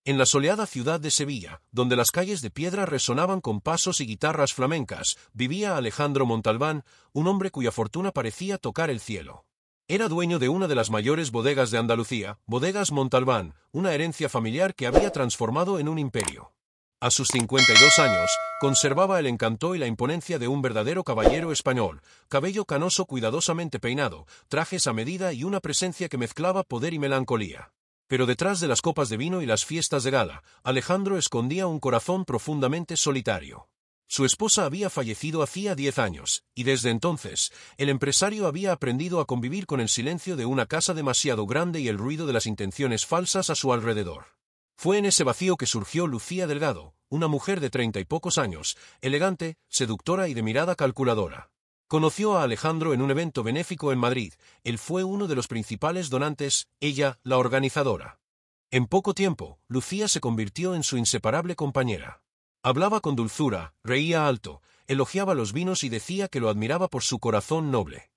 En la soleada ciudad de Sevilla, donde las calles de piedra resonaban con pasos y guitarras flamencas, vivía Alejandro Montalbán, un hombre cuya fortuna parecía tocar el cielo. Era dueño de una de las mayores bodegas de Andalucía, Bodegas Montalbán, una herencia familiar que había transformado en un imperio. A sus 52 años, conservaba el encanto y la imponencia de un verdadero caballero español, cabello canoso cuidadosamente peinado, trajes a medida y una presencia que mezclaba poder y melancolía. Pero detrás de las copas de vino y las fiestas de gala, Alejandro escondía un corazón profundamente solitario. Su esposa había fallecido hacía 10 años, y desde entonces, el empresario había aprendido a convivir con el silencio de una casa demasiado grande y el ruido de las intenciones falsas a su alrededor. Fue en ese vacío que surgió Lucía Delgado, una mujer de 30 y pocos años, elegante, seductora y de mirada calculadora. Conoció a Alejandro en un evento benéfico en Madrid. Él fue uno de los principales donantes, ella, la organizadora. En poco tiempo, Lucía se convirtió en su inseparable compañera. Hablaba con dulzura, reía alto, elogiaba los vinos y decía que lo admiraba por su corazón noble.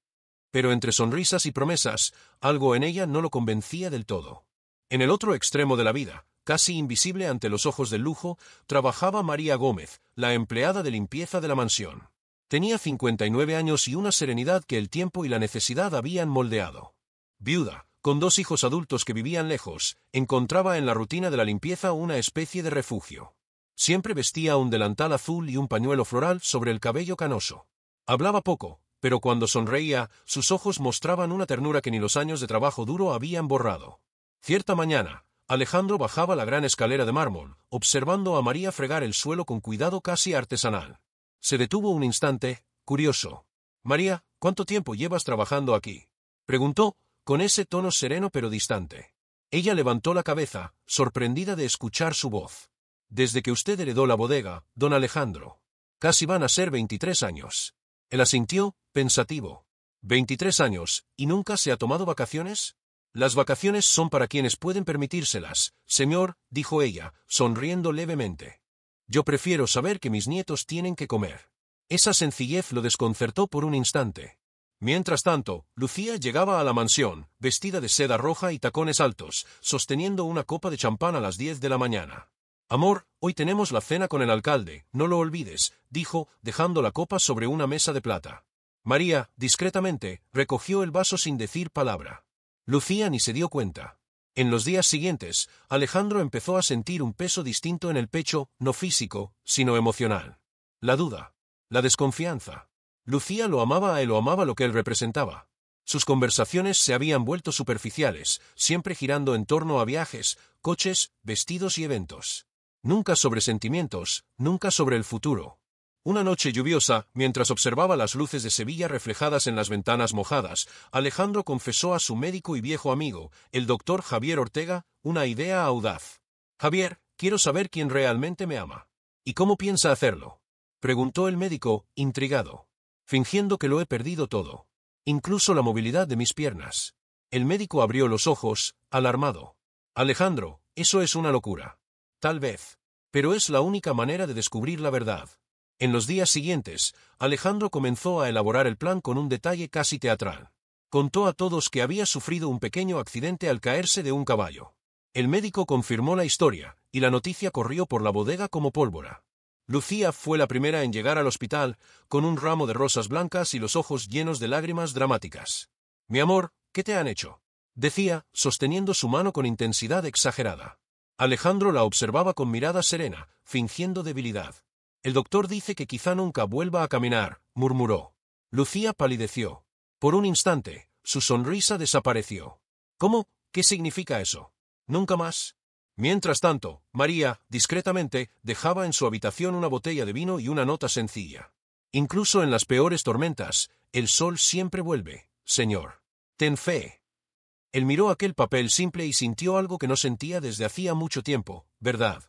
Pero entre sonrisas y promesas, algo en ella no lo convencía del todo. En el otro extremo de la vida, casi invisible ante los ojos del lujo, trabajaba María Gómez, la empleada de limpieza de la mansión. Tenía 59 años y una serenidad que el tiempo y la necesidad habían moldeado. Viuda, con 2 hijos adultos que vivían lejos, encontraba en la rutina de la limpieza una especie de refugio. Siempre vestía un delantal azul y un pañuelo floral sobre el cabello canoso. Hablaba poco, pero cuando sonreía, sus ojos mostraban una ternura que ni los años de trabajo duro habían borrado. Cierta mañana, Alejandro bajaba la gran escalera de mármol, observando a María fregar el suelo con cuidado casi artesanal. Se detuvo un instante, curioso. «María, ¿cuánto tiempo llevas trabajando aquí?», preguntó, con ese tono sereno pero distante. Ella levantó la cabeza, sorprendida de escuchar su voz. «Desde que usted heredó la bodega, don Alejandro. Casi van a ser 23 años». Él asintió, pensativo. «¿23 años, y nunca se ha tomado vacaciones?». «Las vacaciones son para quienes pueden permitírselas, señor», dijo ella, sonriendo levemente. «Yo prefiero saber que mis nietos tienen que comer». Esa sencillez lo desconcertó por un instante. Mientras tanto, Lucía llegaba a la mansión, vestida de seda roja y tacones altos, sosteniendo una copa de champán a las 10 de la mañana. «Amor, hoy tenemos la cena con el alcalde, no lo olvides», dijo, dejando la copa sobre una mesa de plata. María, discretamente, recogió el vaso sin decir palabra. Lucía ni se dio cuenta. En los días siguientes, Alejandro empezó a sentir un peso distinto en el pecho, no físico, sino emocional. La duda. La desconfianza. Lucía lo amaba a él o amaba lo que él representaba. Sus conversaciones se habían vuelto superficiales, siempre girando en torno a viajes, coches, vestidos y eventos. Nunca sobre sentimientos, nunca sobre el futuro. Una noche lluviosa, mientras observaba las luces de Sevilla reflejadas en las ventanas mojadas, Alejandro confesó a su médico y viejo amigo, el doctor Javier Ortega, una idea audaz. «Javier, quiero saber quién realmente me ama». «¿Y cómo piensa hacerlo?», preguntó el médico, intrigado. «Fingiendo que lo he perdido todo. Incluso la movilidad de mis piernas». El médico abrió los ojos, alarmado. «Alejandro, eso es una locura». «Tal vez. Pero es la única manera de descubrir la verdad». En los días siguientes, Alejandro comenzó a elaborar el plan con un detalle casi teatral. Contó a todos que había sufrido un pequeño accidente al caerse de un caballo. El médico confirmó la historia, y la noticia corrió por la bodega como pólvora. Lucía fue la primera en llegar al hospital, con un ramo de rosas blancas y los ojos llenos de lágrimas dramáticas. «Mi amor, ¿qué te han hecho?», decía, sosteniendo su mano con intensidad exagerada. Alejandro la observaba con mirada serena, fingiendo debilidad. «El doctor dice que quizá nunca vuelva a caminar», murmuró. Lucía palideció. Por un instante, su sonrisa desapareció. «¿Cómo? ¿Qué significa eso? ¿Nunca más?». Mientras tanto, María, discretamente, dejaba en su habitación una botella de vino y una nota sencilla. «Incluso en las peores tormentas, el sol siempre vuelve, señor. Ten fe». Él miró aquel papel simple y sintió algo que no sentía desde hacía mucho tiempo, ¿verdad?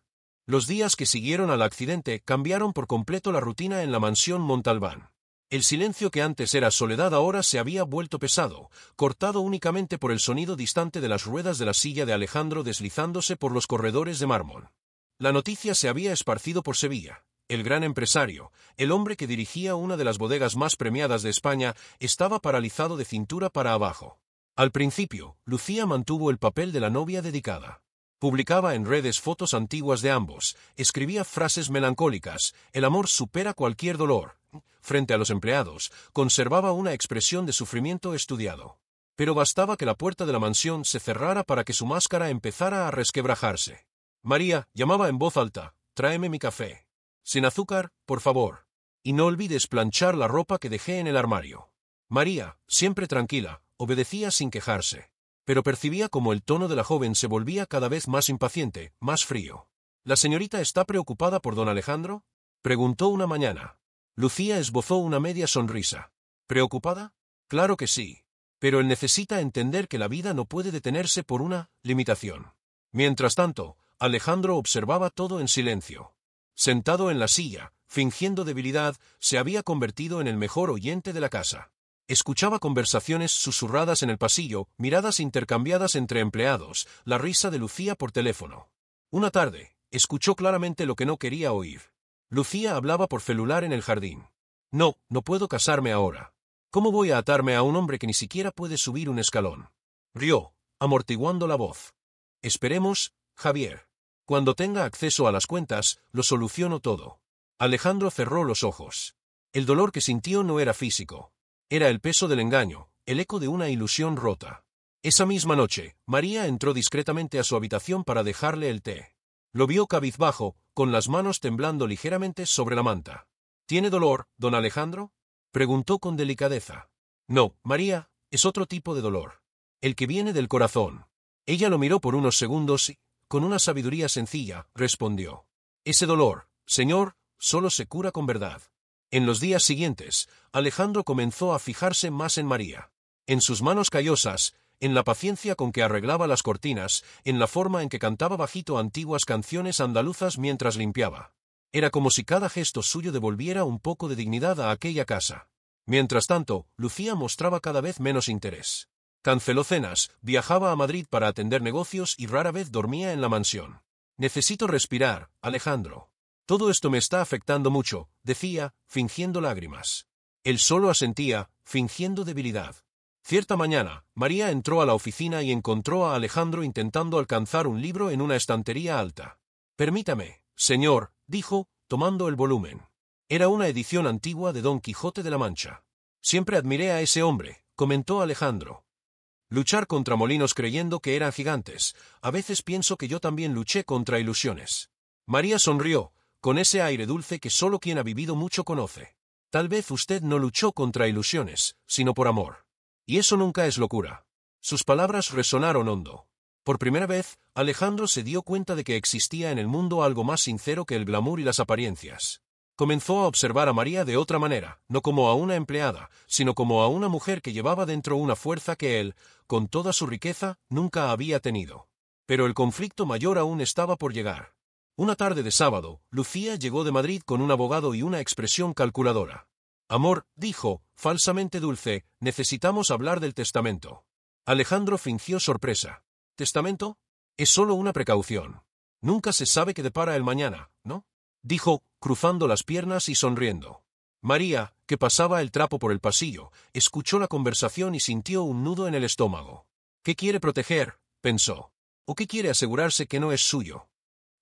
Los días que siguieron al accidente cambiaron por completo la rutina en la mansión Montalbán. El silencio que antes era soledad ahora se había vuelto pesado, cortado únicamente por el sonido distante de las ruedas de la silla de Alejandro deslizándose por los corredores de mármol. La noticia se había esparcido por Sevilla. El gran empresario, el hombre que dirigía una de las bodegas más premiadas de España, estaba paralizado de cintura para abajo. Al principio, Lucía mantuvo el papel de la novia dedicada. Publicaba en redes fotos antiguas de ambos, escribía frases melancólicas, el amor supera cualquier dolor. Frente a los empleados, conservaba una expresión de sufrimiento estudiado. Pero bastaba que la puerta de la mansión se cerrara para que su máscara empezara a resquebrajarse. María llamaba en voz alta: «Tráeme mi café. Sin azúcar, por favor. Y no olvides planchar la ropa que dejé en el armario». María, siempre tranquila, obedecía sin quejarse. Pero percibía como el tono de la joven se volvía cada vez más impaciente, más frío. «¿La señorita está preocupada por don Alejandro?», preguntó una mañana. Lucía esbozó una media sonrisa. «¿Preocupada? Claro que sí. Pero él necesita entender que la vida no puede detenerse por una limitación». Mientras tanto, Alejandro observaba todo en silencio. Sentado en la silla, fingiendo debilidad, se había convertido en el mejor oyente de la casa. Escuchaba conversaciones susurradas en el pasillo, miradas intercambiadas entre empleados, la risa de Lucía por teléfono. Una tarde, escuchó claramente lo que no quería oír. Lucía hablaba por celular en el jardín. «No, no puedo casarme ahora. ¿Cómo voy a atarme a un hombre que ni siquiera puede subir un escalón?». Rió, amortiguando la voz. «Esperemos, Javier. Cuando tenga acceso a las cuentas, lo soluciono todo». Alejandro cerró los ojos. El dolor que sintió no era físico. Era el peso del engaño, el eco de una ilusión rota. Esa misma noche, María entró discretamente a su habitación para dejarle el té. Lo vio cabizbajo, con las manos temblando ligeramente sobre la manta. «¿Tiene dolor, don Alejandro?», preguntó con delicadeza. «No, María, es otro tipo de dolor. El que viene del corazón». Ella lo miró por unos segundos y, con una sabiduría sencilla, respondió: «Ese dolor, señor, solo se cura con verdad». En los días siguientes, Alejandro comenzó a fijarse más en María. En sus manos callosas, en la paciencia con que arreglaba las cortinas, en la forma en que cantaba bajito antiguas canciones andaluzas mientras limpiaba. Era como si cada gesto suyo devolviera un poco de dignidad a aquella casa. Mientras tanto, Lucía mostraba cada vez menos interés. Canceló cenas, viajaba a Madrid para atender negocios y rara vez dormía en la mansión. «Necesito respirar, Alejandro. Todo esto me está afectando mucho», decía, fingiendo lágrimas. Él solo asentía, fingiendo debilidad. Cierta mañana, María entró a la oficina y encontró a Alejandro intentando alcanzar un libro en una estantería alta. «Permítame, señor», dijo, tomando el volumen. Era una edición antigua de Don Quijote de la Mancha. «Siempre admiré a ese hombre», comentó Alejandro. «Luchar contra molinos creyendo que eran gigantes. A veces pienso que yo también luché contra ilusiones». María sonrió, con ese aire dulce que solo quien ha vivido mucho conoce. «Tal vez usted no luchó contra ilusiones, sino por amor. Y eso nunca es locura». Sus palabras resonaron hondo. Por primera vez, Alejandro se dio cuenta de que existía en el mundo algo más sincero que el glamour y las apariencias. Comenzó a observar a María de otra manera, no como a una empleada, sino como a una mujer que llevaba dentro una fuerza que él, con toda su riqueza, nunca había tenido. Pero el conflicto mayor aún estaba por llegar. Una tarde de sábado, Lucía llegó de Madrid con un abogado y una expresión calculadora. «Amor», dijo, falsamente dulce, «necesitamos hablar del testamento». Alejandro fingió sorpresa. «¿Testamento? Es solo una precaución. Nunca se sabe qué depara el mañana, ¿no?», dijo, cruzando las piernas y sonriendo. María, que pasaba el trapo por el pasillo, escuchó la conversación y sintió un nudo en el estómago. «¿Qué quiere proteger?», pensó. «¿O qué quiere asegurarse que no es suyo?».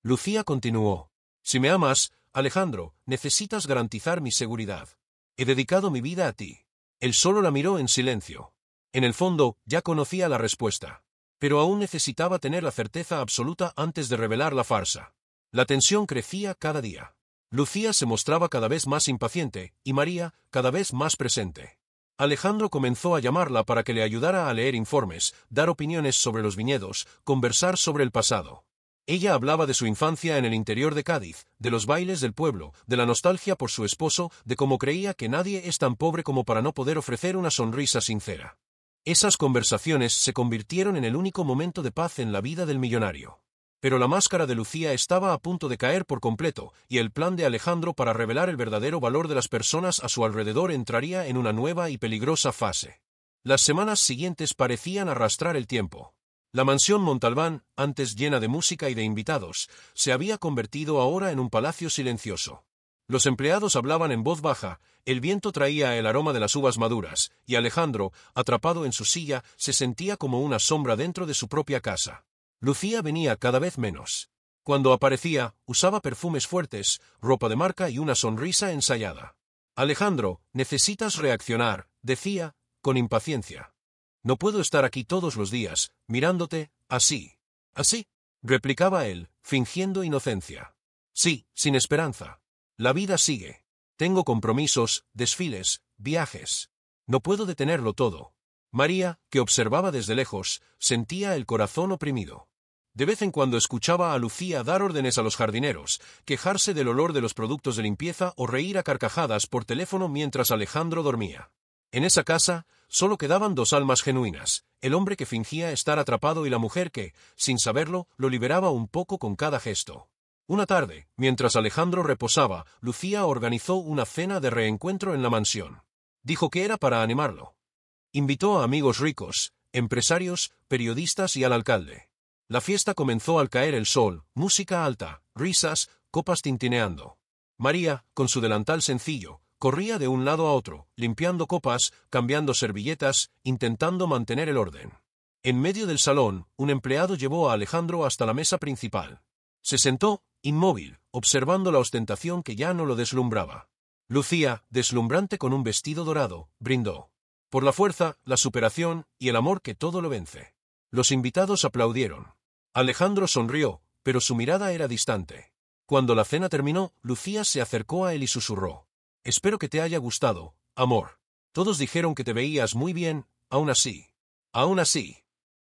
Lucía continuó: «Si me amas, Alejandro, necesitas garantizar mi seguridad. He dedicado mi vida a ti». Él solo la miró en silencio. En el fondo, ya conocía la respuesta. Pero aún necesitaba tener la certeza absoluta antes de revelar la farsa. La tensión crecía cada día. Lucía se mostraba cada vez más impaciente, y María, cada vez más presente. Alejandro comenzó a llamarla para que le ayudara a leer informes, dar opiniones sobre los viñedos, conversar sobre el pasado. Ella hablaba de su infancia en el interior de Cádiz, de los bailes del pueblo, de la nostalgia por su esposo, de cómo creía que nadie es tan pobre como para no poder ofrecer una sonrisa sincera. Esas conversaciones se convirtieron en el único momento de paz en la vida del millonario. Pero la máscara de Lucía estaba a punto de caer por completo, y el plan de Alejandro para revelar el verdadero valor de las personas a su alrededor entraría en una nueva y peligrosa fase. Las semanas siguientes parecían arrastrar el tiempo. La mansión Montalbán, antes llena de música y de invitados, se había convertido ahora en un palacio silencioso. Los empleados hablaban en voz baja, el viento traía el aroma de las uvas maduras, y Alejandro, atrapado en su silla, se sentía como una sombra dentro de su propia casa. Lucía venía cada vez menos. Cuando aparecía, usaba perfumes fuertes, ropa de marca y una sonrisa ensayada. Alejandro, necesitas reaccionar, decía, con impaciencia. No puedo estar aquí todos los días, mirándote, así. ¿Así? Replicaba él, fingiendo inocencia. Sí, sin esperanza. La vida sigue. Tengo compromisos, desfiles, viajes. No puedo detenerlo todo. María, que observaba desde lejos, sentía el corazón oprimido. De vez en cuando escuchaba a Lucía dar órdenes a los jardineros, quejarse del olor de los productos de limpieza o reír a carcajadas por teléfono mientras Alejandro dormía. En esa casa, solo quedaban dos almas genuinas, el hombre que fingía estar atrapado y la mujer que, sin saberlo, lo liberaba un poco con cada gesto. Una tarde, mientras Alejandro reposaba, Lucía organizó una cena de reencuentro en la mansión. Dijo que era para animarlo. Invitó a amigos ricos, empresarios, periodistas y al alcalde. La fiesta comenzó al caer el sol, música alta, risas, copas tintineando. María, con su delantal sencillo, corría de un lado a otro, limpiando copas, cambiando servilletas, intentando mantener el orden. En medio del salón, un empleado llevó a Alejandro hasta la mesa principal. Se sentó, inmóvil, observando la ostentación que ya no lo deslumbraba. Lucía, deslumbrante con un vestido dorado, brindó. Por la fuerza, la superación y el amor que todo lo vence. Los invitados aplaudieron. Alejandro sonrió, pero su mirada era distante. Cuando la cena terminó, Lucía se acercó a él y susurró. Espero que te haya gustado, amor. Todos dijeron que te veías muy bien, aún así. Aún así.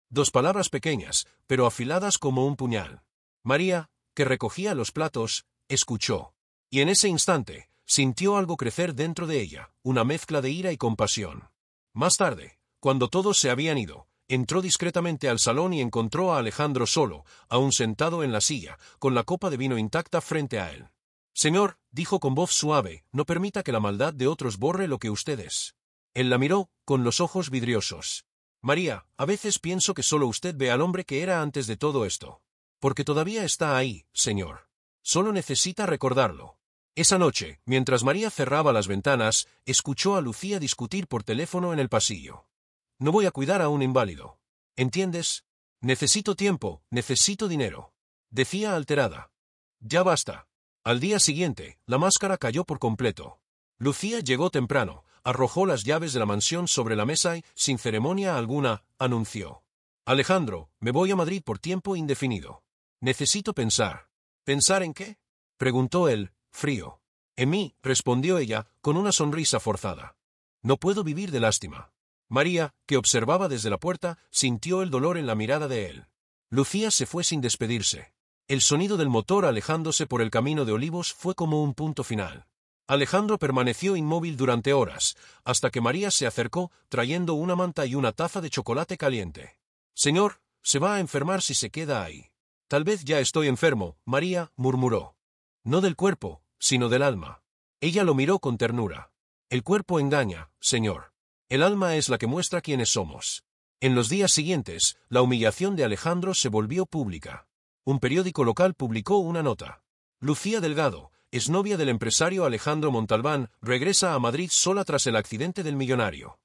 Dos palabras pequeñas, pero afiladas como un puñal. María, que recogía los platos, escuchó. Y en ese instante, sintió algo crecer dentro de ella, una mezcla de ira y compasión. Más tarde, cuando todos se habían ido, entró discretamente al salón y encontró a Alejandro solo, aún sentado en la silla, con la copa de vino intacta frente a él. Señor, dijo con voz suave, no permita que la maldad de otros borre lo que usted es. Él la miró, con los ojos vidriosos. María, a veces pienso que solo usted ve al hombre que era antes de todo esto. Porque todavía está ahí, señor. Solo necesita recordarlo. Esa noche, mientras María cerraba las ventanas, escuchó a Lucía discutir por teléfono en el pasillo. No voy a cuidar a un inválido. ¿Entiendes? Necesito tiempo, necesito dinero. Decía alterada. Ya basta. Al día siguiente, la máscara cayó por completo. Lucía llegó temprano, arrojó las llaves de la mansión sobre la mesa y, sin ceremonia alguna, anunció. Alejandro, me voy a Madrid por tiempo indefinido. Necesito pensar. ¿Pensar en qué? Preguntó él, frío. En mí, respondió ella, con una sonrisa forzada. No puedo vivir de lástima. María, que observaba desde la puerta, sintió el dolor en la mirada de él. Lucía se fue sin despedirse. El sonido del motor alejándose por el camino de Olivos fue como un punto final. Alejandro permaneció inmóvil durante horas, hasta que María se acercó, trayendo una manta y una taza de chocolate caliente. Señor, se va a enfermar si se queda ahí. Tal vez ya estoy enfermo, María murmuró. No del cuerpo, sino del alma. Ella lo miró con ternura. El cuerpo engaña, señor. El alma es la que muestra quiénes somos. En los días siguientes, la humillación de Alejandro se volvió pública. Un periódico local publicó una nota. Lucía Delgado, exnovia del empresario Alejandro Montalbán, regresa a Madrid sola tras el accidente del millonario.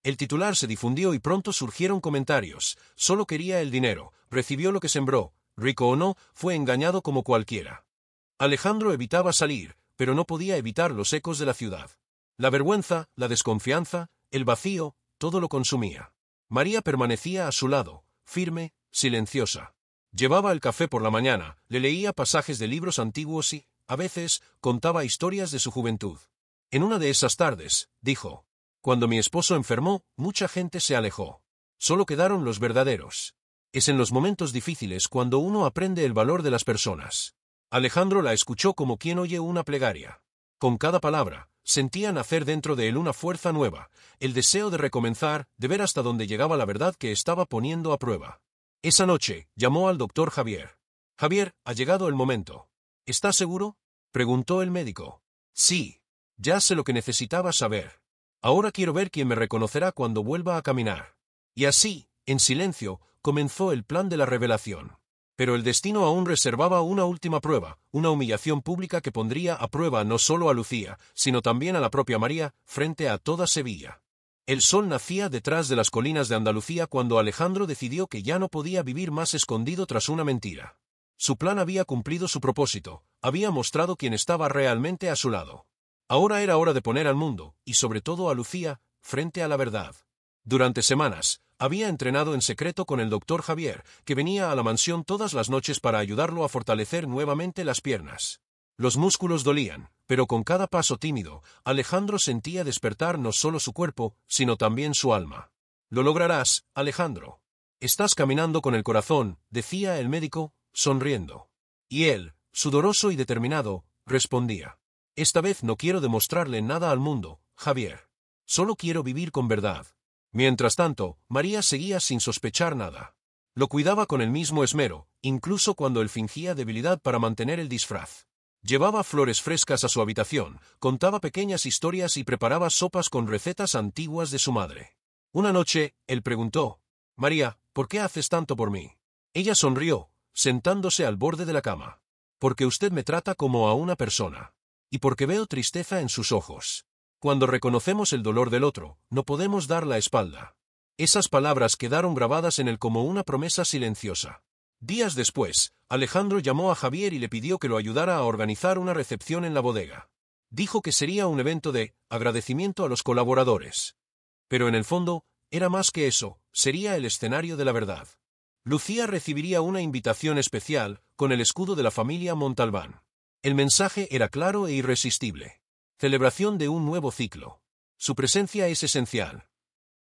El titular se difundió y pronto surgieron comentarios. Solo quería el dinero, recibió lo que sembró, rico o no, fue engañado como cualquiera. Alejandro evitaba salir, pero no podía evitar los ecos de la ciudad. La vergüenza, la desconfianza, el vacío, todo lo consumía. María permanecía a su lado, firme, silenciosa. Llevaba el café por la mañana, le leía pasajes de libros antiguos y, a veces, contaba historias de su juventud. En una de esas tardes, dijo, cuando mi esposo enfermó, mucha gente se alejó. Solo quedaron los verdaderos. Es en los momentos difíciles cuando uno aprende el valor de las personas. Alejandro la escuchó como quien oye una plegaria. Con cada palabra, sentía nacer dentro de él una fuerza nueva, el deseo de recomenzar, de ver hasta dónde llegaba la verdad que estaba poniendo a prueba. Esa noche, llamó al doctor Javier. Javier, ha llegado el momento. ¿Estás seguro? Preguntó el médico. Sí. Ya sé lo que necesitaba saber. Ahora quiero ver quién me reconocerá cuando vuelva a caminar. Y así, en silencio, comenzó el plan de la revelación. Pero el destino aún reservaba una última prueba, una humillación pública que pondría a prueba no solo a Lucía, sino también a la propia María, frente a toda Sevilla. El sol nacía detrás de las colinas de Andalucía cuando Alejandro decidió que ya no podía vivir más escondido tras una mentira. Su plan había cumplido su propósito, había mostrado quién estaba realmente a su lado. Ahora era hora de poner al mundo, y sobre todo a Lucía, frente a la verdad. Durante semanas, había entrenado en secreto con el doctor Javier, que venía a la mansión todas las noches para ayudarlo a fortalecer nuevamente las piernas. Los músculos dolían, pero con cada paso tímido, Alejandro sentía despertar no solo su cuerpo, sino también su alma. «Lo lograrás, Alejandro. Estás caminando con el corazón», decía el médico, sonriendo. Y él, sudoroso y determinado, respondía: «Esta vez no quiero demostrarle nada al mundo, Javier. Solo quiero vivir con verdad». Mientras tanto, María seguía sin sospechar nada. Lo cuidaba con el mismo esmero, incluso cuando él fingía debilidad para mantener el disfraz. Llevaba flores frescas a su habitación, contaba pequeñas historias y preparaba sopas con recetas antiguas de su madre. Una noche, él preguntó: «María, ¿por qué haces tanto por mí?» Ella sonrió, sentándose al borde de la cama. «Porque usted me trata como a una persona. Y porque veo tristeza en sus ojos. Cuando reconocemos el dolor del otro, no podemos dar la espalda». Esas palabras quedaron grabadas en él como una promesa silenciosa. Días después, Alejandro llamó a Javier y le pidió que lo ayudara a organizar una recepción en la bodega. Dijo que sería un evento de agradecimiento a los colaboradores. Pero en el fondo, era más que eso, sería el escenario de la verdad. Lucía recibiría una invitación especial, con el escudo de la familia Montalbán. El mensaje era claro e irresistible. Celebración de un nuevo ciclo. Su presencia es esencial.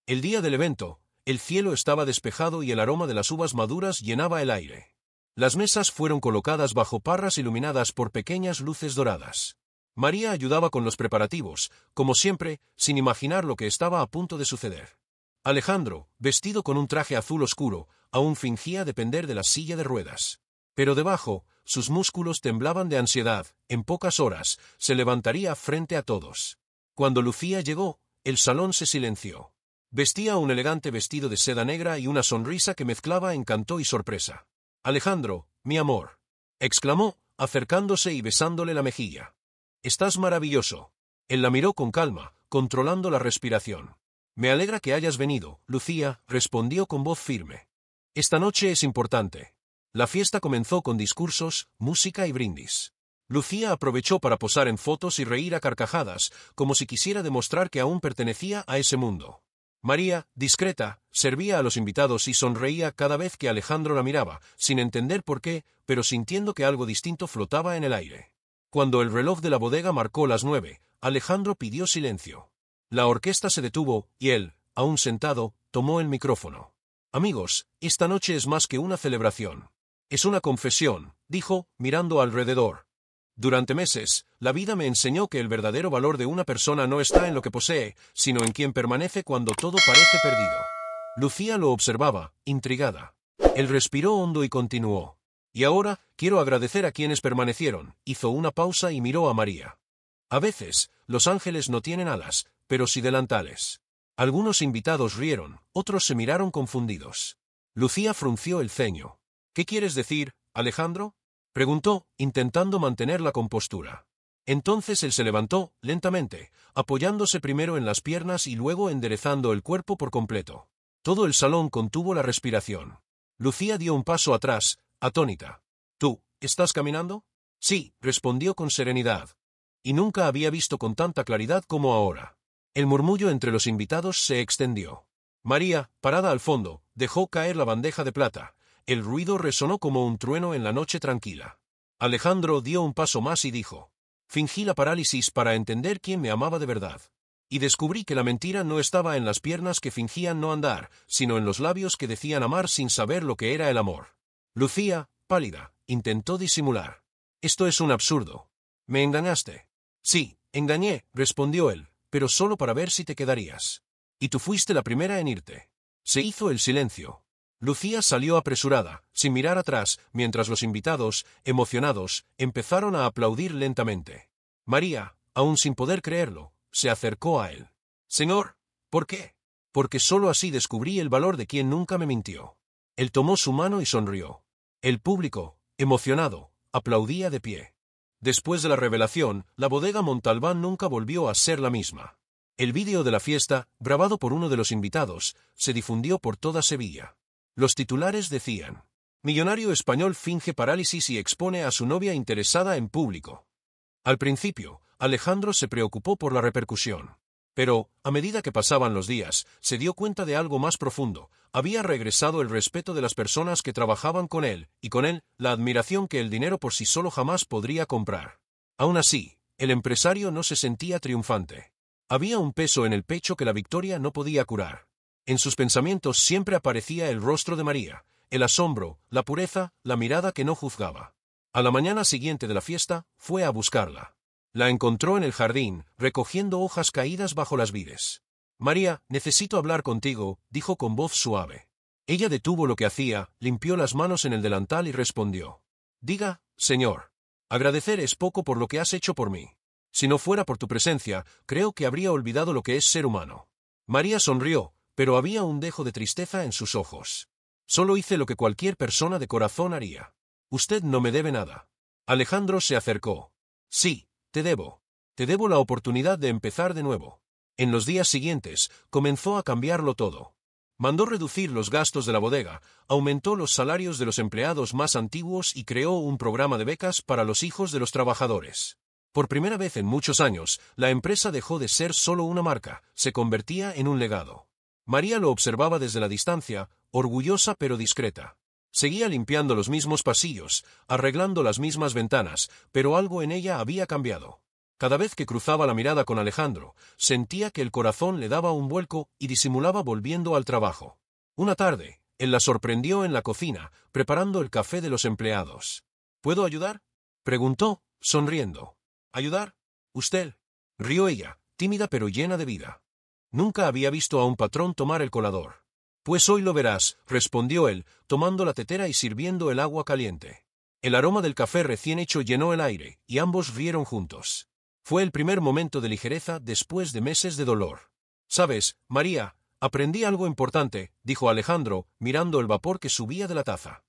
El día del evento, el cielo estaba despejado y el aroma de las uvas maduras llenaba el aire. Las mesas fueron colocadas bajo parras iluminadas por pequeñas luces doradas. María ayudaba con los preparativos, como siempre, sin imaginar lo que estaba a punto de suceder. Alejandro, vestido con un traje azul oscuro, aún fingía depender de la silla de ruedas. Pero debajo, sus músculos temblaban de ansiedad. En pocas horas, se levantaría frente a todos. Cuando Lucía llegó, el salón se silenció. Vestía un elegante vestido de seda negra y una sonrisa que mezclaba encanto y sorpresa. «Alejandro, mi amor», exclamó, acercándose y besándole la mejilla. «Estás maravilloso». Él la miró con calma, controlando la respiración. «Me alegra que hayas venido, Lucía», respondió con voz firme. «Esta noche es importante». La fiesta comenzó con discursos, música y brindis. Lucía aprovechó para posar en fotos y reír a carcajadas, como si quisiera demostrar que aún pertenecía a ese mundo. María, discreta, servía a los invitados y sonreía cada vez que Alejandro la miraba, sin entender por qué, pero sintiendo que algo distinto flotaba en el aire. Cuando el reloj de la bodega marcó las 9, Alejandro pidió silencio. La orquesta se detuvo, y él, aún sentado, tomó el micrófono. «Amigos, esta noche es más que una celebración. Es una confesión», dijo, mirando alrededor. «Durante meses, la vida me enseñó que el verdadero valor de una persona no está en lo que posee, sino en quien permanece cuando todo parece perdido». Lucía lo observaba, intrigada. Él respiró hondo y continuó. «Y ahora, quiero agradecer a quienes permanecieron». Hizo una pausa y miró a María. «A veces, los ángeles no tienen alas, pero sí delantales». Algunos invitados rieron, otros se miraron confundidos. Lucía frunció el ceño. «¿Qué quieres decir, Alejandro?», preguntó, intentando mantener la compostura. Entonces él se levantó, lentamente, apoyándose primero en las piernas y luego enderezando el cuerpo por completo. Todo el salón contuvo la respiración. Lucía dio un paso atrás, atónita. «¿Tú, estás caminando?». «Sí», respondió con serenidad. Y nunca había visto con tanta claridad como ahora. El murmullo entre los invitados se extendió. María, parada al fondo, dejó caer la bandeja de plata. El ruido resonó como un trueno en la noche tranquila. Alejandro dio un paso más y dijo: «Fingí la parálisis para entender quién me amaba de verdad. Y descubrí que la mentira no estaba en las piernas que fingían no andar, sino en los labios que decían amar sin saber lo que era el amor». Lucía, pálida, intentó disimular. «Esto es un absurdo. ¿Me engañaste?». «Sí, engañé», respondió él, «pero solo para ver si te quedarías. Y tú fuiste la primera en irte». Se hizo el silencio. Lucía salió apresurada, sin mirar atrás, mientras los invitados, emocionados, empezaron a aplaudir lentamente. María, aún sin poder creerlo, se acercó a él. «Señor, ¿por qué?». «Porque solo así descubrí el valor de quien nunca me mintió». Él tomó su mano y sonrió. El público, emocionado, aplaudía de pie. Después de la revelación, la bodega Montalbán nunca volvió a ser la misma. El vídeo de la fiesta, grabado por uno de los invitados, se difundió por toda Sevilla. Los titulares decían: millonario español finge parálisis y expone a su novia interesada en público. Al principio, Alejandro se preocupó por la repercusión. Pero, a medida que pasaban los días, se dio cuenta de algo más profundo. Había regresado el respeto de las personas que trabajaban con él, y con él, la admiración que el dinero por sí solo jamás podría comprar. Aún así, el empresario no se sentía triunfante. Había un peso en el pecho que la victoria no podía curar. En sus pensamientos siempre aparecía el rostro de María, el asombro, la pureza, la mirada que no juzgaba. A la mañana siguiente de la fiesta, fue a buscarla. La encontró en el jardín, recogiendo hojas caídas bajo las vides. María, necesito hablar contigo, dijo con voz suave. Ella detuvo lo que hacía, limpió las manos en el delantal y respondió: diga, señor. Agradecer es poco por lo que has hecho por mí. Si no fuera por tu presencia, creo que habría olvidado lo que es ser humano. María sonrió, pero había un dejo de tristeza en sus ojos. Solo hice lo que cualquier persona de corazón haría. Usted no me debe nada. Alejandro se acercó. Sí, te debo. Te debo la oportunidad de empezar de nuevo. En los días siguientes, comenzó a cambiarlo todo. Mandó reducir los gastos de la bodega, aumentó los salarios de los empleados más antiguos y creó un programa de becas para los hijos de los trabajadores. Por primera vez en muchos años, la empresa dejó de ser solo una marca, se convertía en un legado. María lo observaba desde la distancia, orgullosa pero discreta. Seguía limpiando los mismos pasillos, arreglando las mismas ventanas, pero algo en ella había cambiado. Cada vez que cruzaba la mirada con Alejandro, sentía que el corazón le daba un vuelco y disimulaba volviendo al trabajo. Una tarde, él la sorprendió en la cocina, preparando el café de los empleados. ¿Puedo ayudar?, preguntó, sonriendo. ¿Ayudar? ¿Usted? Rió ella, tímida pero llena de vida. Nunca había visto a un patrón tomar el colador. Pues hoy lo verás, respondió él, tomando la tetera y sirviendo el agua caliente. El aroma del café recién hecho llenó el aire, y ambos rieron juntos. Fue el primer momento de ligereza después de meses de dolor. «Sabes, María, aprendí algo importante», dijo Alejandro, mirando el vapor que subía de la taza.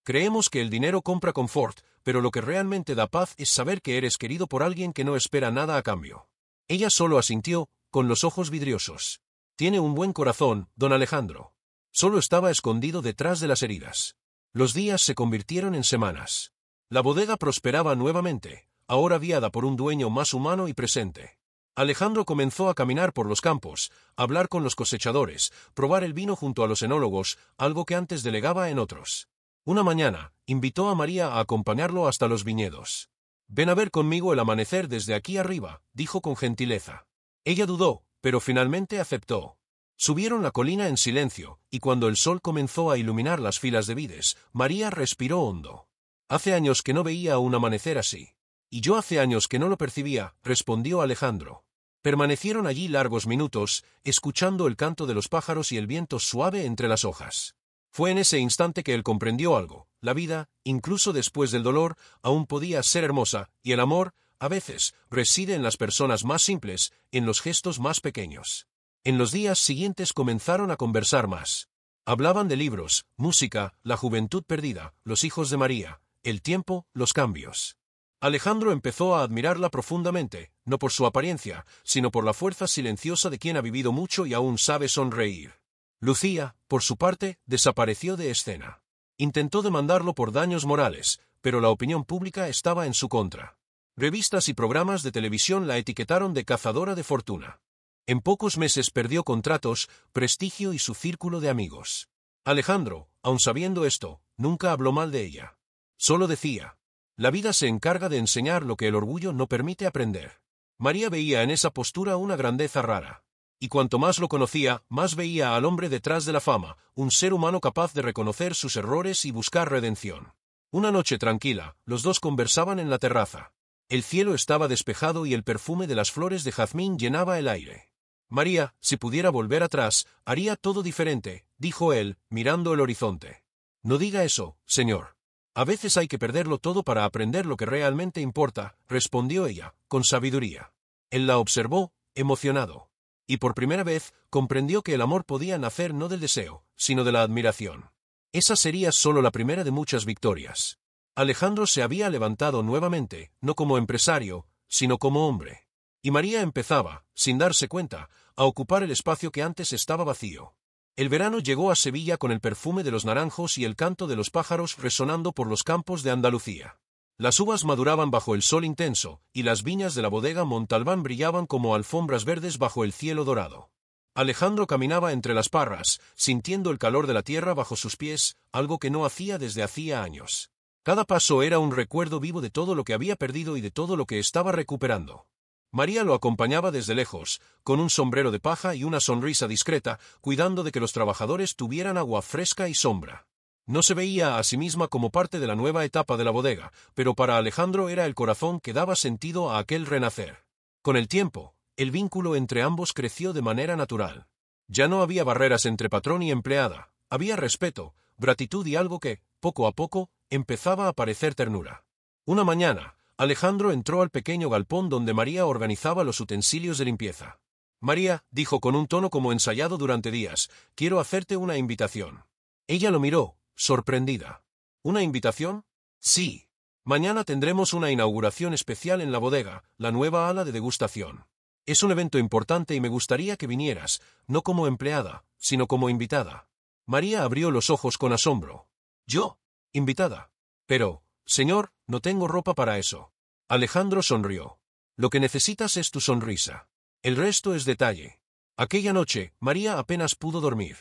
«Creemos que el dinero compra confort, pero lo que realmente da paz es saber que eres querido por alguien que no espera nada a cambio». Ella solo asintió, con los ojos vidriosos. «Tiene un buen corazón, don Alejandro». Solo estaba escondido detrás de las heridas. Los días se convirtieron en semanas. La bodega prosperaba nuevamente, ahora guiada por un dueño más humano y presente. Alejandro comenzó a caminar por los campos, hablar con los cosechadores, probar el vino junto a los enólogos, algo que antes delegaba en otros. Una mañana, invitó a María a acompañarlo hasta los viñedos. «Ven a ver conmigo el amanecer desde aquí arriba», dijo con gentileza. Ella dudó, pero finalmente aceptó. Subieron la colina en silencio, y cuando el sol comenzó a iluminar las filas de vides, María respiró hondo. «Hace años que no veía un amanecer así». «Y yo hace años que no lo percibía», respondió Alejandro. Permanecieron allí largos minutos, escuchando el canto de los pájaros y el viento suave entre las hojas. Fue en ese instante que él comprendió algo. La vida, incluso después del dolor, aún podía ser hermosa, y el amor, a veces, reside en las personas más simples, en los gestos más pequeños. En los días siguientes comenzaron a conversar más. Hablaban de libros, música, la juventud perdida, los hijos de María, el tiempo, los cambios. Alejandro empezó a admirarla profundamente, no por su apariencia, sino por la fuerza silenciosa de quien ha vivido mucho y aún sabe sonreír. Lucía, por su parte, desapareció de escena. Intentó demandarlo por daños morales, pero la opinión pública estaba en su contra. Revistas y programas de televisión la etiquetaron de cazadora de fortuna. En pocos meses perdió contratos, prestigio y su círculo de amigos. Alejandro, aun sabiendo esto, nunca habló mal de ella. Solo decía: «La vida se encarga de enseñar lo que el orgullo no permite aprender». María veía en esa postura una grandeza rara. Y cuanto más lo conocía, más veía al hombre detrás de la fama, un ser humano capaz de reconocer sus errores y buscar redención. Una noche tranquila, los dos conversaban en la terraza. El cielo estaba despejado y el perfume de las flores de jazmín llenaba el aire. «María, si pudiera volver atrás, haría todo diferente», dijo él, mirando el horizonte. «No diga eso, señor. A veces hay que perderlo todo para aprender lo que realmente importa», respondió ella, con sabiduría. Él la observó, emocionado. Y por primera vez, comprendió que el amor podía nacer no del deseo, sino de la admiración. Esa sería solo la primera de muchas victorias. Alejandro se había levantado nuevamente, no como empresario, sino como hombre. Y María empezaba, sin darse cuenta, a ocupar el espacio que antes estaba vacío. El verano llegó a Sevilla con el perfume de los naranjos y el canto de los pájaros resonando por los campos de Andalucía. Las uvas maduraban bajo el sol intenso, y las viñas de la bodega Montalbán brillaban como alfombras verdes bajo el cielo dorado. Alejandro caminaba entre las parras, sintiendo el calor de la tierra bajo sus pies, algo que no hacía desde hacía años. Cada paso era un recuerdo vivo de todo lo que había perdido y de todo lo que estaba recuperando. María lo acompañaba desde lejos, con un sombrero de paja y una sonrisa discreta, cuidando de que los trabajadores tuvieran agua fresca y sombra. No se veía a sí misma como parte de la nueva etapa de la bodega, pero para Alejandro era el corazón que daba sentido a aquel renacer. Con el tiempo, el vínculo entre ambos creció de manera natural. Ya no había barreras entre patrón y empleada, había respeto, gratitud y algo que, poco a poco, empezaba a parecer ternura. Una mañana, Alejandro entró al pequeño galpón donde María organizaba los utensilios de limpieza. María, dijo con un tono como ensayado durante días, quiero hacerte una invitación. Ella lo miró, sorprendida. ¿Una invitación? Sí. Mañana tendremos una inauguración especial en la bodega, la nueva ala de degustación. Es un evento importante y me gustaría que vinieras, no como empleada, sino como invitada. María abrió los ojos con asombro. ¿Yo? ¿Invitada? Pero, señor, no tengo ropa para eso. Alejandro sonrió. Lo que necesitas es tu sonrisa. El resto es detalle. Aquella noche, María apenas pudo dormir.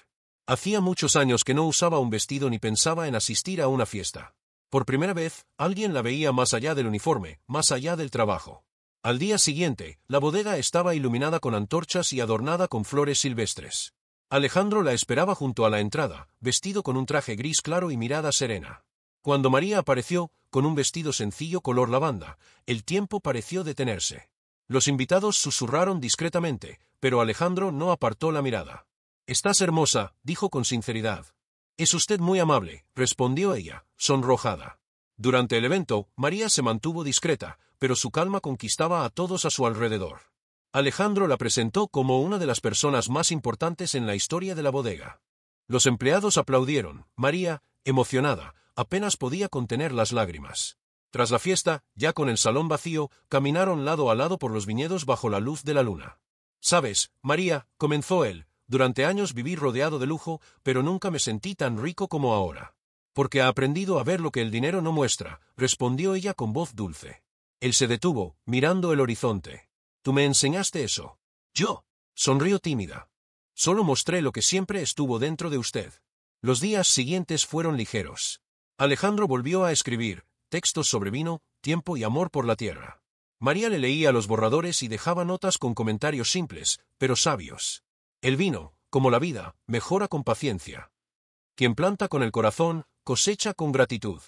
Hacía muchos años que no usaba un vestido ni pensaba en asistir a una fiesta. Por primera vez, alguien la veía más allá del uniforme, más allá del trabajo. Al día siguiente, la bodega estaba iluminada con antorchas y adornada con flores silvestres. Alejandro la esperaba junto a la entrada, vestido con un traje gris claro y mirada serena. Cuando María apareció, con un vestido sencillo color lavanda, el tiempo pareció detenerse. Los invitados susurraron discretamente, pero Alejandro no apartó la mirada. «Estás hermosa», dijo con sinceridad. «Es usted muy amable», respondió ella, sonrojada. Durante el evento, María se mantuvo discreta, pero su calma conquistaba a todos a su alrededor. Alejandro la presentó como una de las personas más importantes en la historia de la bodega. Los empleados aplaudieron. María, emocionada, apenas podía contener las lágrimas. Tras la fiesta, ya con el salón vacío, caminaron lado a lado por los viñedos bajo la luz de la luna. «Sabes, María», comenzó él, «durante años viví rodeado de lujo, pero nunca me sentí tan rico como ahora. Porque ha aprendido a ver lo que el dinero no muestra», respondió ella con voz dulce. Él se detuvo, mirando el horizonte. «¿Tú me enseñaste eso?» «¿Yo?», sonrió tímida. «Solo mostré lo que siempre estuvo dentro de usted». Los días siguientes fueron ligeros. Alejandro volvió a escribir textos sobre vino, tiempo y amor por la tierra. María le leía los borradores y dejaba notas con comentarios simples, pero sabios. El vino, como la vida, mejora con paciencia. Quien planta con el corazón, cosecha con gratitud.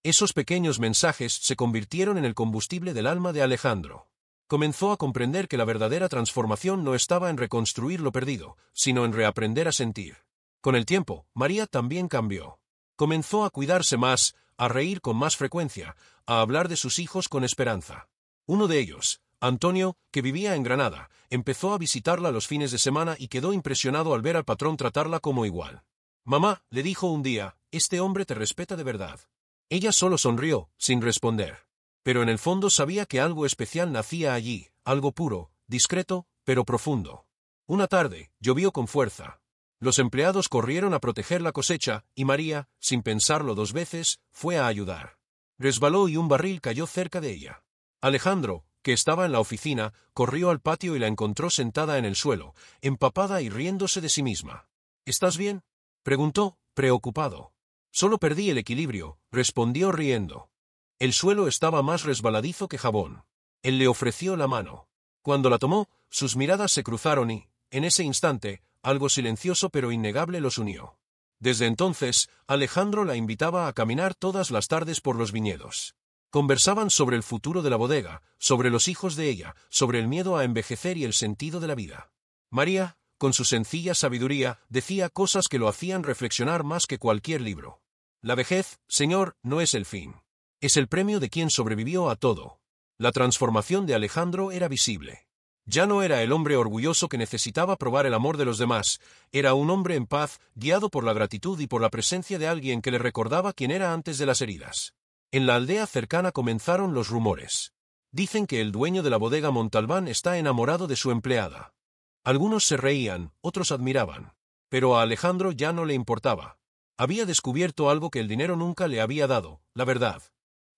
Esos pequeños mensajes se convirtieron en el combustible del alma de Alejandro. Comenzó a comprender que la verdadera transformación no estaba en reconstruir lo perdido, sino en reaprender a sentir. Con el tiempo, María también cambió. Comenzó a cuidarse más, a reír con más frecuencia, a hablar de sus hijos con esperanza. Uno de ellos, Antonio, que vivía en Granada, empezó a visitarla los fines de semana y quedó impresionado al ver al patrón tratarla como igual. «Mamá», le dijo un día, «este hombre te respeta de verdad». Ella solo sonrió, sin responder. Pero en el fondo sabía que algo especial nacía allí, algo puro, discreto, pero profundo. Una tarde, llovió con fuerza. Los empleados corrieron a proteger la cosecha, y María, sin pensarlo dos veces, fue a ayudar. Resbaló y un barril cayó cerca de ella. Alejandro, que estaba en la oficina, corrió al patio y la encontró sentada en el suelo, empapada y riéndose de sí misma. «¿Estás bien?», preguntó, preocupado. «Solo perdí el equilibrio», respondió riendo. El suelo estaba más resbaladizo que jabón. Él le ofreció la mano. Cuando la tomó, sus miradas se cruzaron y, en ese instante, algo silencioso pero innegable los unió. Desde entonces, Alejandro la invitaba a caminar todas las tardes por los viñedos. Conversaban sobre el futuro de la bodega, sobre los hijos de ella, sobre el miedo a envejecer y el sentido de la vida. María, con su sencilla sabiduría, decía cosas que lo hacían reflexionar más que cualquier libro. «La vejez, señor, no es el fin. Es el premio de quien sobrevivió a todo». La transformación de Alejandro era visible. Ya no era el hombre orgulloso que necesitaba probar el amor de los demás, era un hombre en paz, guiado por la gratitud y por la presencia de alguien que le recordaba quién era antes de las heridas. En la aldea cercana comenzaron los rumores. Dicen que el dueño de la bodega Montalbán está enamorado de su empleada. Algunos se reían, otros admiraban. Pero a Alejandro ya no le importaba. Había descubierto algo que el dinero nunca le había dado, la verdad.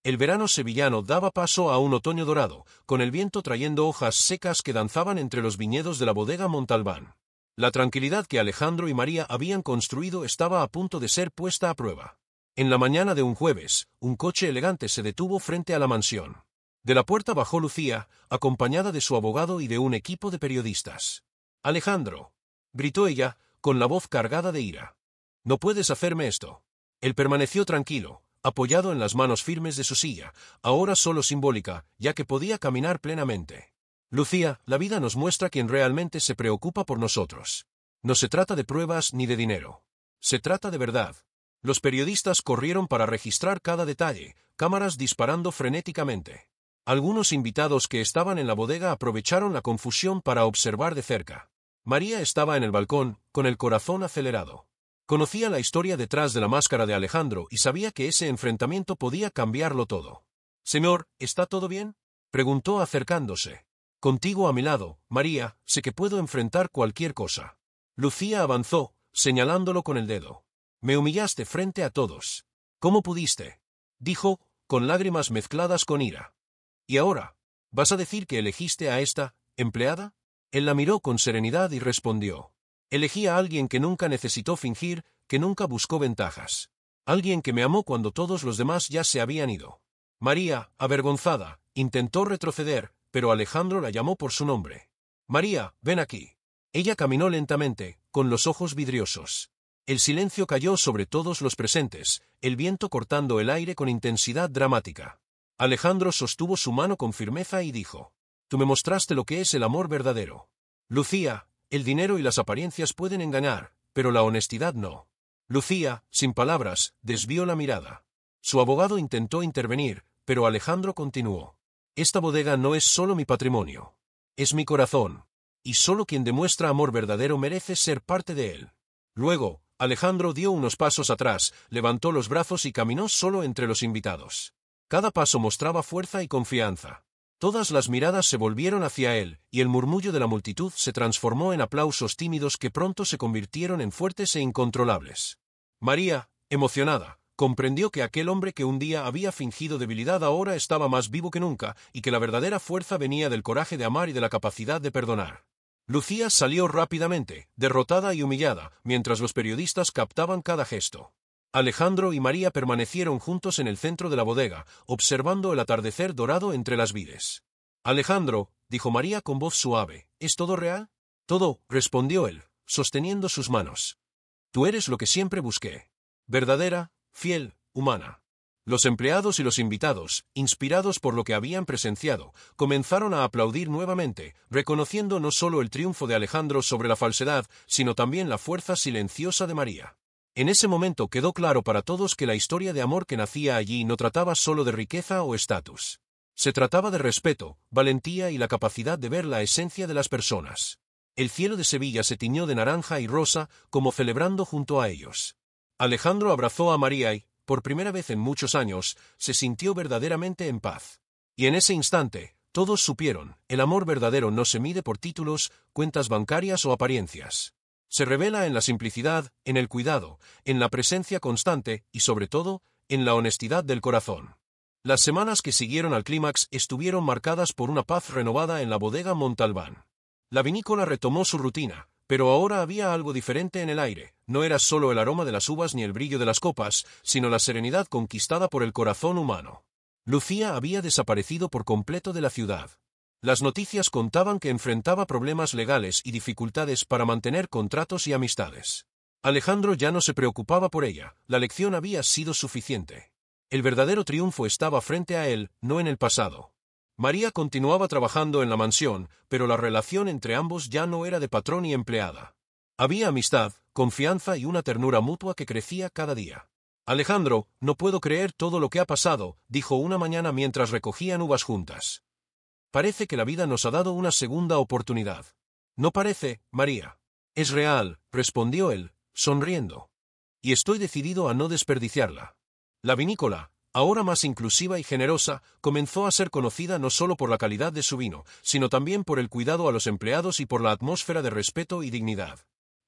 El verano sevillano daba paso a un otoño dorado, con el viento trayendo hojas secas que danzaban entre los viñedos de la bodega Montalbán. La tranquilidad que Alejandro y María habían construido estaba a punto de ser puesta a prueba. En la mañana de un jueves, un coche elegante se detuvo frente a la mansión. De la puerta bajó Lucía, acompañada de su abogado y de un equipo de periodistas. «Alejandro», gritó ella, con la voz cargada de ira. «No puedes hacerme esto». Él permaneció tranquilo, apoyado en las manos firmes de su silla, ahora solo simbólica, ya que podía caminar plenamente. «Lucía, la vida nos muestra quien realmente se preocupa por nosotros. No se trata de pruebas ni de dinero. Se trata de verdad». Los periodistas corrieron para registrar cada detalle, cámaras disparando frenéticamente. Algunos invitados que estaban en la bodega aprovecharon la confusión para observar de cerca. María estaba en el balcón, con el corazón acelerado. Conocía la historia detrás de la máscara de Alejandro y sabía que ese enfrentamiento podía cambiarlo todo. «Señor, ¿está todo bien?», preguntó acercándose. «Contigo a mi lado, María, sé que puedo enfrentar cualquier cosa». Lucía avanzó, señalándolo con el dedo. «Me humillaste frente a todos. ¿Cómo pudiste?», dijo, con lágrimas mezcladas con ira. «¿Y ahora? ¿Vas a decir que elegiste a esta empleada?». Él la miró con serenidad y respondió. «Elegí a alguien que nunca necesitó fingir, que nunca buscó ventajas. Alguien que me amó cuando todos los demás ya se habían ido». María, avergonzada, intentó retroceder, pero Alejandro la llamó por su nombre. «María, ven aquí». Ella caminó lentamente, con los ojos vidriosos. El silencio cayó sobre todos los presentes, el viento cortando el aire con intensidad dramática. Alejandro sostuvo su mano con firmeza y dijo: «Tú me mostraste lo que es el amor verdadero. Lucía, el dinero y las apariencias pueden engañar, pero la honestidad no». Lucía, sin palabras, desvió la mirada. Su abogado intentó intervenir, pero Alejandro continuó: «Esta bodega no es solo mi patrimonio. Es mi corazón. Y solo quien demuestra amor verdadero merece ser parte de él». Luego, Alejandro dio unos pasos atrás, levantó los brazos y caminó solo entre los invitados. Cada paso mostraba fuerza y confianza. Todas las miradas se volvieron hacia él, y el murmullo de la multitud se transformó en aplausos tímidos que pronto se convirtieron en fuertes e incontrolables. María, emocionada, comprendió que aquel hombre que un día había fingido debilidad ahora estaba más vivo que nunca, y que la verdadera fuerza venía del coraje de amar y de la capacidad de perdonar. Lucía salió rápidamente, derrotada y humillada, mientras los periodistas captaban cada gesto. Alejandro y María permanecieron juntos en el centro de la bodega, observando el atardecer dorado entre las vides. «Alejandro», dijo María con voz suave, «¿es todo real?». «Todo», respondió él, sosteniendo sus manos. «Tú eres lo que siempre busqué. Verdadera, fiel, humana». Los empleados y los invitados, inspirados por lo que habían presenciado, comenzaron a aplaudir nuevamente, reconociendo no solo el triunfo de Alejandro sobre la falsedad, sino también la fuerza silenciosa de María. En ese momento quedó claro para todos que la historia de amor que nacía allí no trataba solo de riqueza o estatus. Se trataba de respeto, valentía y la capacidad de ver la esencia de las personas. El cielo de Sevilla se tiñó de naranja y rosa, como celebrando junto a ellos. Alejandro abrazó a María y, por primera vez en muchos años, se sintió verdaderamente en paz. Y en ese instante, todos supieron, el amor verdadero no se mide por títulos, cuentas bancarias o apariencias. Se revela en la simplicidad, en el cuidado, en la presencia constante y, sobre todo, en la honestidad del corazón. Las semanas que siguieron al clímax estuvieron marcadas por una paz renovada en la bodega Montalbán. La vinícola retomó su rutina, pero ahora había algo diferente en el aire. No era solo el aroma de las uvas ni el brillo de las copas, sino la serenidad conquistada por el corazón humano. Lucía había desaparecido por completo de la ciudad. Las noticias contaban que enfrentaba problemas legales y dificultades para mantener contratos y amistades. Alejandro ya no se preocupaba por ella, la lección había sido suficiente. El verdadero triunfo estaba frente a él, no en el pasado. María continuaba trabajando en la mansión, pero la relación entre ambos ya no era de patrón y empleada. Había amistad, confianza y una ternura mutua que crecía cada día. «Alejandro, no puedo creer todo lo que ha pasado», dijo una mañana mientras recogían uvas juntas. «Parece que la vida nos ha dado una segunda oportunidad». «No parece, María. Es real», respondió él, sonriendo. «Y estoy decidido a no desperdiciarla». La vinícola, ahora más inclusiva y generosa, comenzó a ser conocida no solo por la calidad de su vino, sino también por el cuidado a los empleados y por la atmósfera de respeto y dignidad.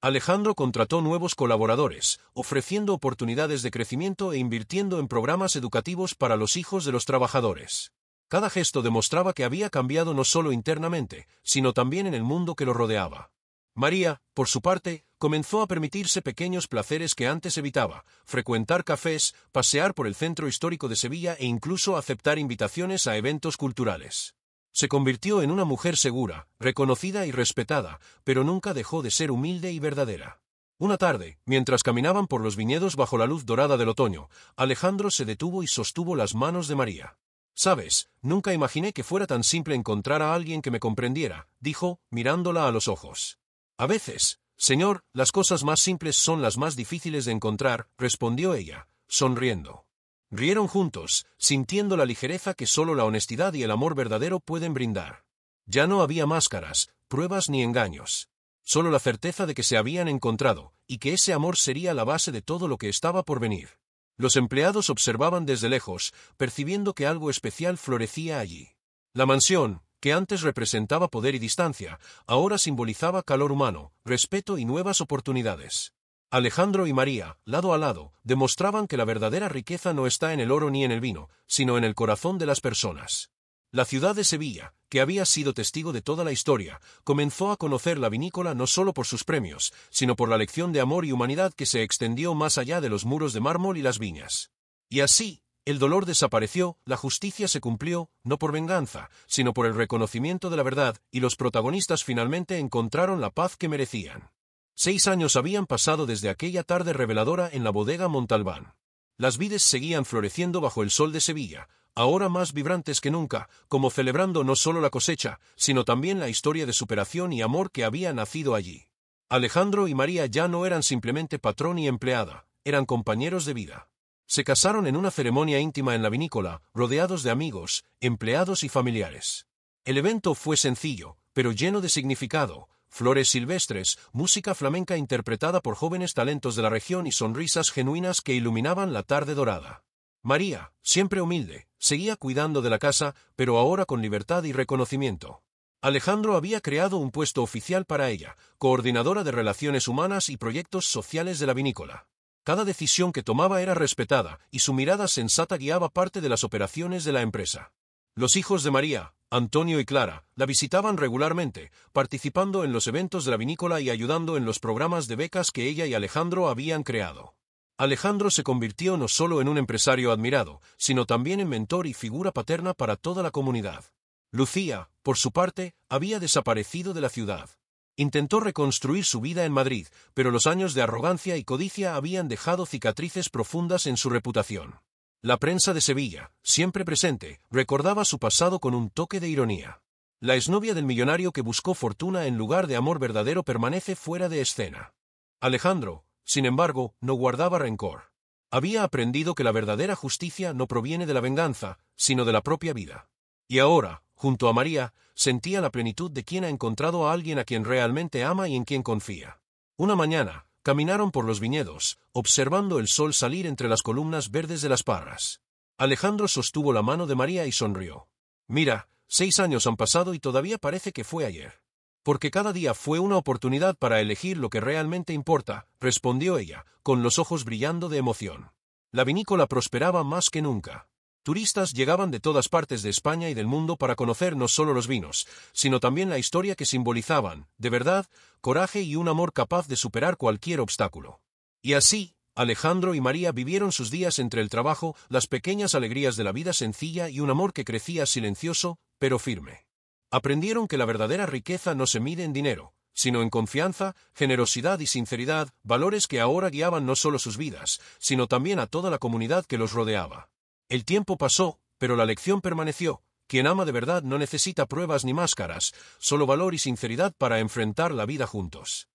Alejandro contrató nuevos colaboradores, ofreciendo oportunidades de crecimiento e invirtiendo en programas educativos para los hijos de los trabajadores. Cada gesto demostraba que había cambiado no solo internamente, sino también en el mundo que lo rodeaba. María, por su parte, comenzó a permitirse pequeños placeres que antes evitaba: frecuentar cafés, pasear por el centro histórico de Sevilla e incluso aceptar invitaciones a eventos culturales. Se convirtió en una mujer segura, reconocida y respetada, pero nunca dejó de ser humilde y verdadera. Una tarde, mientras caminaban por los viñedos bajo la luz dorada del otoño, Alejandro se detuvo y sostuvo las manos de María. «Sabes, nunca imaginé que fuera tan simple encontrar a alguien que me comprendiera», dijo, mirándola a los ojos. «A veces, señor, las cosas más simples son las más difíciles de encontrar», respondió ella, sonriendo. Rieron juntos, sintiendo la ligereza que solo la honestidad y el amor verdadero pueden brindar. Ya no había máscaras, pruebas ni engaños. Solo la certeza de que se habían encontrado, y que ese amor sería la base de todo lo que estaba por venir. Los empleados observaban desde lejos, percibiendo que algo especial florecía allí. La mansión, que antes representaba poder y distancia, ahora simbolizaba calor humano, respeto y nuevas oportunidades. Alejandro y María, lado a lado, demostraban que la verdadera riqueza no está en el oro ni en el vino, sino en el corazón de las personas. La ciudad de Sevilla, que había sido testigo de toda la historia, comenzó a conocer la vinícola no solo por sus premios, sino por la lección de amor y humanidad que se extendió más allá de los muros de mármol y las viñas. Y así, el dolor desapareció, la justicia se cumplió, no por venganza, sino por el reconocimiento de la verdad, y los protagonistas finalmente encontraron la paz que merecían. 6 años habían pasado desde aquella tarde reveladora en la bodega Montalbán. Las vides seguían floreciendo bajo el sol de Sevilla, ahora más vibrantes que nunca, como celebrando no solo la cosecha, sino también la historia de superación y amor que había nacido allí. Alejandro y María ya no eran simplemente patrón y empleada, eran compañeros de vida. Se casaron en una ceremonia íntima en la vinícola, rodeados de amigos, empleados y familiares. El evento fue sencillo, pero lleno de significado: flores silvestres, música flamenca interpretada por jóvenes talentos de la región y sonrisas genuinas que iluminaban la tarde dorada. María, siempre humilde, seguía cuidando de la casa, pero ahora con libertad y reconocimiento. Alejandro había creado un puesto oficial para ella, coordinadora de relaciones humanas y proyectos sociales de la vinícola. Cada decisión que tomaba era respetada, y su mirada sensata guiaba parte de las operaciones de la empresa. Los hijos de María, Antonio y Clara, la visitaban regularmente, participando en los eventos de la vinícola y ayudando en los programas de becas que ella y Alejandro habían creado. Alejandro se convirtió no solo en un empresario admirado, sino también en mentor y figura paterna para toda la comunidad. Lucía, por su parte, había desaparecido de la ciudad. Intentó reconstruir su vida en Madrid, pero los años de arrogancia y codicia habían dejado cicatrices profundas en su reputación. La prensa de Sevilla, siempre presente, recordaba su pasado con un toque de ironía. La exnovia del millonario que buscó fortuna en lugar de amor verdadero permanece fuera de escena. Alejandro, sin embargo, no guardaba rencor. Había aprendido que la verdadera justicia no proviene de la venganza, sino de la propia vida. Y ahora, junto a María, sentía la plenitud de quien ha encontrado a alguien a quien realmente ama y en quien confía. Una mañana, caminaron por los viñedos, observando el sol salir entre las columnas verdes de las parras. Alejandro sostuvo la mano de María y sonrió. «Mira, 6 años han pasado y todavía parece que fue ayer». «Porque cada día fue una oportunidad para elegir lo que realmente importa», respondió ella, con los ojos brillando de emoción. La vinícola prosperaba más que nunca. Turistas llegaban de todas partes de España y del mundo para conocer no solo los vinos, sino también la historia que simbolizaban, de verdad, coraje y un amor capaz de superar cualquier obstáculo. Y así, Alejandro y María vivieron sus días entre el trabajo, las pequeñas alegrías de la vida sencilla y un amor que crecía silencioso, pero firme. Aprendieron que la verdadera riqueza no se mide en dinero, sino en confianza, generosidad y sinceridad, valores que ahora guiaban no solo sus vidas, sino también a toda la comunidad que los rodeaba. El tiempo pasó, pero la lección permaneció: quien ama de verdad no necesita pruebas ni máscaras, solo valor y sinceridad para enfrentar la vida juntos.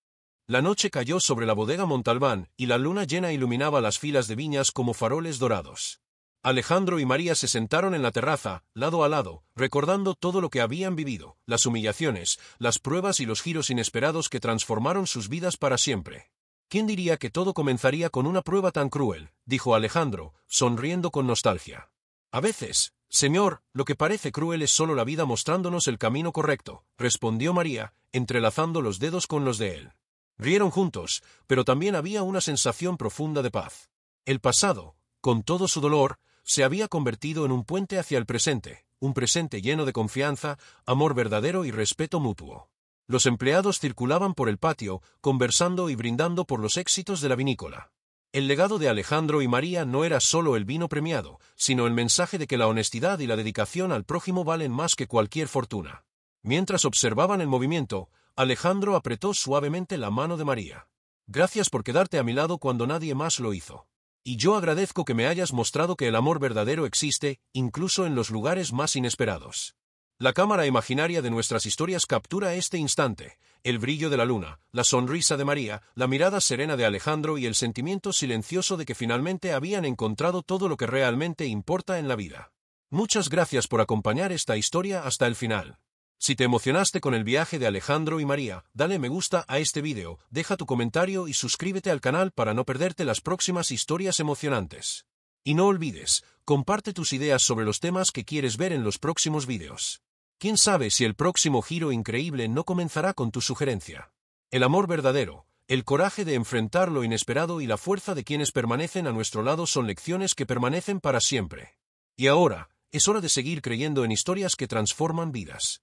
La noche cayó sobre la bodega Montalbán, y la luna llena iluminaba las filas de viñas como faroles dorados. Alejandro y María se sentaron en la terraza, lado a lado, recordando todo lo que habían vivido, las humillaciones, las pruebas y los giros inesperados que transformaron sus vidas para siempre. ¿Quién diría que todo comenzaría con una prueba tan cruel?, dijo Alejandro, sonriendo con nostalgia. A veces, señor, lo que parece cruel es solo la vida mostrándonos el camino correcto, respondió María, entrelazando los dedos con los de él. Rieron juntos, pero también había una sensación profunda de paz. El pasado, con todo su dolor, se había convertido en un puente hacia el presente, un presente lleno de confianza, amor verdadero y respeto mutuo. Los empleados circulaban por el patio, conversando y brindando por los éxitos de la vinícola. El legado de Alejandro y María no era solo el vino premiado, sino el mensaje de que la honestidad y la dedicación al prójimo valen más que cualquier fortuna. Mientras observaban el movimiento, Alejandro apretó suavemente la mano de María. Gracias por quedarte a mi lado cuando nadie más lo hizo. Y yo agradezco que me hayas mostrado que el amor verdadero existe, incluso en los lugares más inesperados. La cámara imaginaria de nuestras historias captura este instante, el brillo de la luna, la sonrisa de María, la mirada serena de Alejandro y el sentimiento silencioso de que finalmente habían encontrado todo lo que realmente importa en la vida. Muchas gracias por acompañar esta historia hasta el final. Si te emocionaste con el viaje de Alejandro y María, dale me gusta a este vídeo, deja tu comentario y suscríbete al canal para no perderte las próximas historias emocionantes. Y no olvides, comparte tus ideas sobre los temas que quieres ver en los próximos vídeos. ¿Quién sabe si el próximo giro increíble no comenzará con tu sugerencia? El amor verdadero, el coraje de enfrentar lo inesperado y la fuerza de quienes permanecen a nuestro lado son lecciones que permanecen para siempre. Y ahora, es hora de seguir creyendo en historias que transforman vidas.